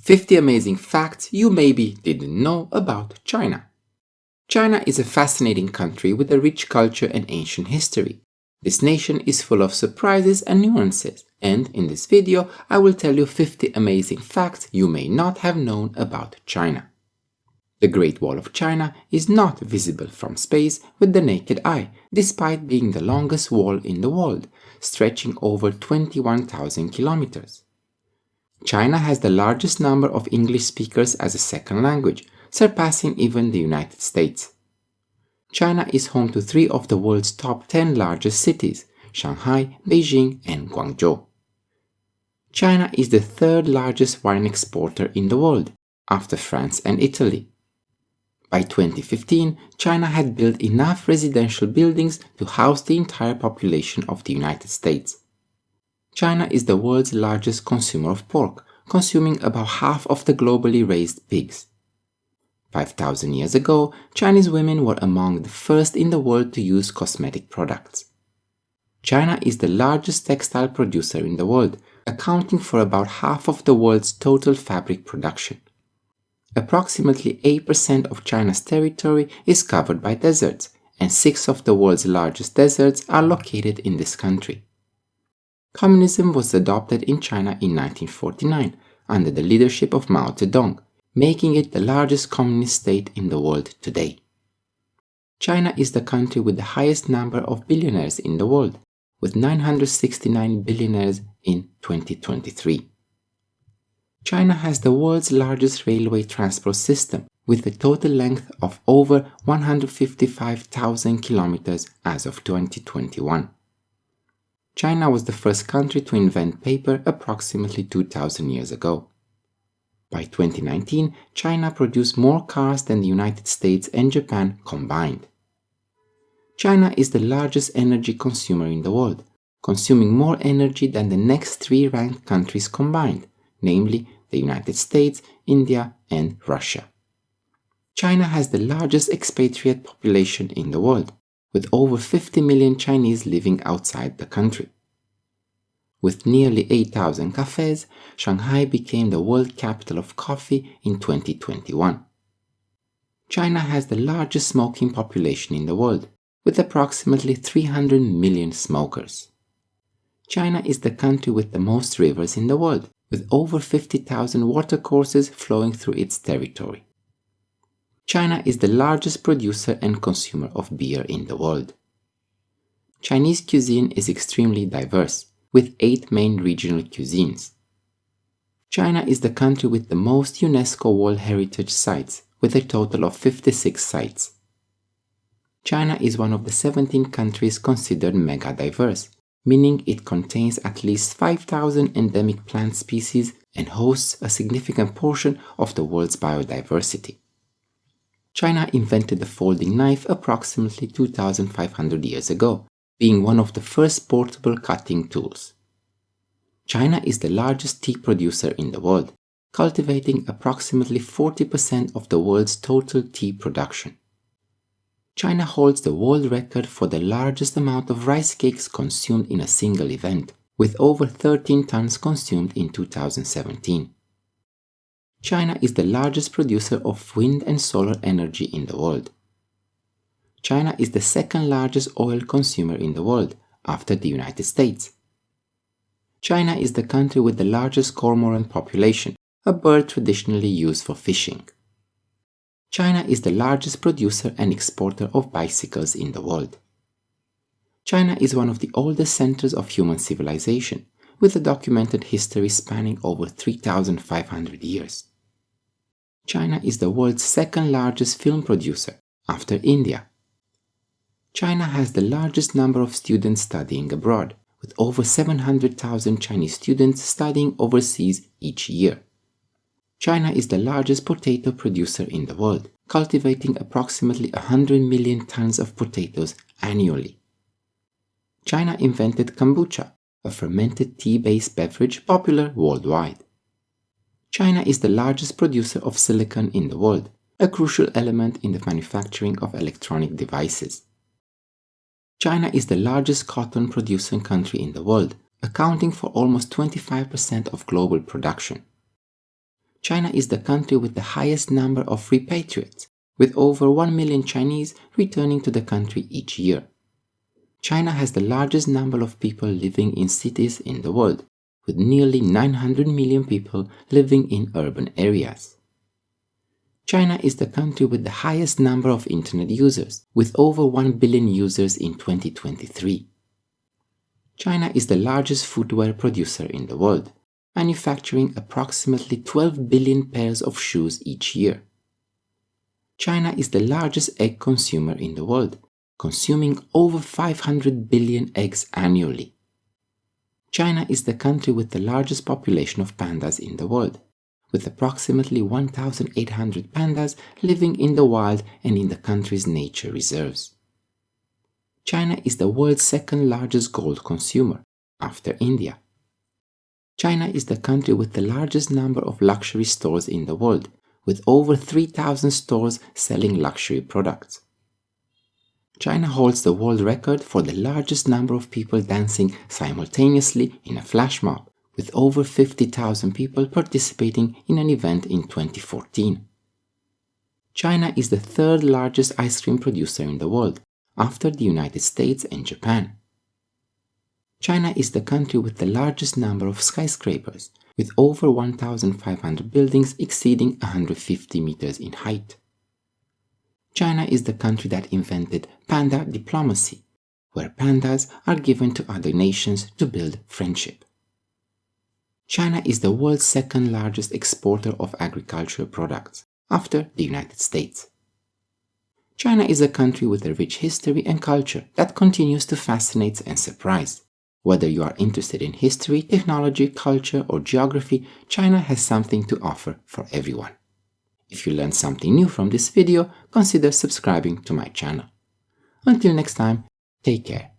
50 amazing facts you maybe didn't know about China. China is a fascinating country with a rich culture and ancient history. This nation is full of surprises and nuances, and in this video I will tell you 50 amazing facts you may not have known about China. The Great Wall of China is not visible from space with the naked eye, despite being the longest wall in the world, stretching over 21,000 kilometers. China has the largest number of English speakers as a second language, surpassing even the United States. China is home to 3 of the world's top 10 largest cities: Shanghai, Beijing, and Guangzhou. China is the 3rd largest wine exporter in the world, after France and Italy. By 2015, China had built enough residential buildings to house the entire population of the United States. China is the world's largest consumer of pork, consuming about half of the globally raised pigs. 5,000 years ago, Chinese women were among the first in the world to use cosmetic products. China is the largest textile producer in the world, accounting for about half of the world's total fabric production. Approximately 8% of China's territory is covered by deserts, and 6 of the world's largest deserts are located in this country. Communism was adopted in China in 1949 under the leadership of Mao Zedong, making it the largest communist state in the world today. China is the country with the highest number of billionaires in the world, with 969 billionaires in 2023. China has the world's largest railway transport system, with a total length of over 155,000 kilometers as of 2021. China was the first country to invent paper approximately 2,000 years ago. By 2019, China produced more cars than the United States and Japan combined. China is the largest energy consumer in the world, consuming more energy than the next 3 ranked countries combined, namely the United States, India, and Russia. China has the largest expatriate population in the world, with over 50 million Chinese living outside the country. With nearly 8,000 cafes, Shanghai became the world capital of coffee in 2021. China has the largest smoking population in the world, with approximately 300 million smokers. China is the country with the most rivers in the world, with over 50,000 watercourses flowing through its territory. China is the largest producer and consumer of beer in the world. Chinese cuisine is extremely diverse, with 8 main regional cuisines. China is the country with the most UNESCO World Heritage Sites, with a total of 56 sites. China is one of the 17 countries considered mega-diverse, meaning it contains at least 5,000 endemic plant species and hosts a significant portion of the world's biodiversity. China invented the folding knife approximately 2,500 years ago, being one of the first portable cutting tools. China is the largest tea producer in the world, cultivating approximately 40% of the world's total tea production. China holds the world record for the largest amount of rice cakes consumed in a single event, with over 13 tons consumed in 2017. China is the largest producer of wind and solar energy in the world. China is the 2nd largest oil consumer in the world, after the United States. China is the country with the largest cormorant population, a bird traditionally used for fishing. China is the largest producer and exporter of bicycles in the world. China is one of the oldest centers of human civilization, with a documented history spanning over 3,500 years. China is the world's 2nd largest film producer, after India. China has the largest number of students studying abroad, with over 700,000 Chinese students studying overseas each year. China is the largest potato producer in the world, cultivating approximately 100 million tons of potatoes annually. China invented kombucha, a fermented tea-based beverage popular worldwide. China is the largest producer of silicon in the world, a crucial element in the manufacturing of electronic devices. China is the largest cotton producing country in the world, accounting for almost 25% of global production. China is the country with the highest number of repatriates, with over 1 million Chinese returning to the country each year. China has the largest number of people living in cities in the world, with nearly 900 million people living in urban areas. China is the country with the highest number of internet users, with over 1 billion users in 2023. China is the largest footwear producer in the world, manufacturing approximately 12 billion pairs of shoes each year. China is the largest egg consumer in the world, consuming over 500 billion eggs annually. China is the country with the largest population of pandas in the world, with approximately 1,800 pandas living in the wild and in the country's nature reserves. China is the world's second largest gold consumer, after India. China is the country with the largest number of luxury stores in the world, with over 3,000 stores selling luxury products. China holds the world record for the largest number of people dancing simultaneously in a flash mob, with over 50,000 people participating in an event in 2014. China is the third largest ice cream producer in the world, after the United States and Japan. China is the country with the largest number of skyscrapers, with over 1,500 buildings exceeding 150 meters in height. China is the country that invented panda diplomacy, where pandas are given to other nations to build friendship. China is the world's second largest exporter of agricultural products, after the United States. China is a country with a rich history and culture that continues to fascinate and surprise. Whether you are interested in history, technology, culture, or geography, China has something to offer for everyone. If you learned something new from this video, consider subscribing to my channel. Until next time, take care.